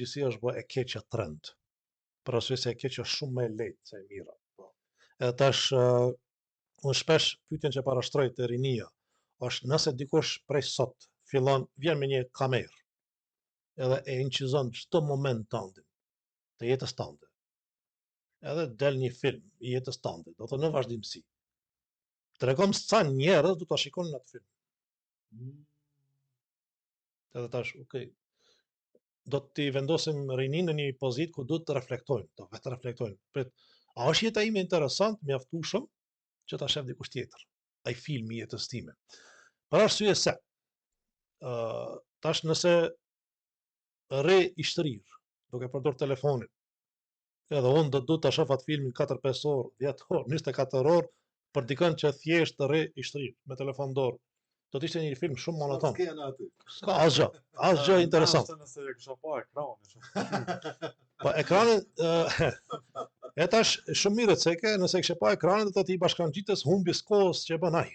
përgjithësi është bë e keqja trend. Për arsye se e keqja është shumë më e lehtë se e mira. Edhe tash unë shpesh pyetjen që parashtroj te rinia është nëse dikush prej sot vjen me një kamerë edhe e incizon çdo moment tënd të jetës tënde. Edhe del një film i jetës tënde, do të thonë në vazhdimsi. Tregon se sa njerëz do ta shikonin atë film. Edhe tash, do t'i vendosim rinin në një pozitë ku duhet të reflektojnë, vetë reflektojnë. A është jeta ime interesant, mjaftueshëm që ta shef dikush tjetër, ai filmi i jetës time. Për arsye se tash nëse rre i shtrirë, duke përdor telefonin, edhe unë do ta shoh atë filmin 4-5 orë, 10 orë, 24 orë, për dikën që thjesht rre i shtrirë me telefon dorë. Do të ishte një film shumë monoton. S'ka asgjë interesant. Nëse e kisha pa ekranin. Po ekranin e tash shumë mirë se ke, nëse kishe pa ekranin do të i bashkangjites humbjes kohës që e bën ai.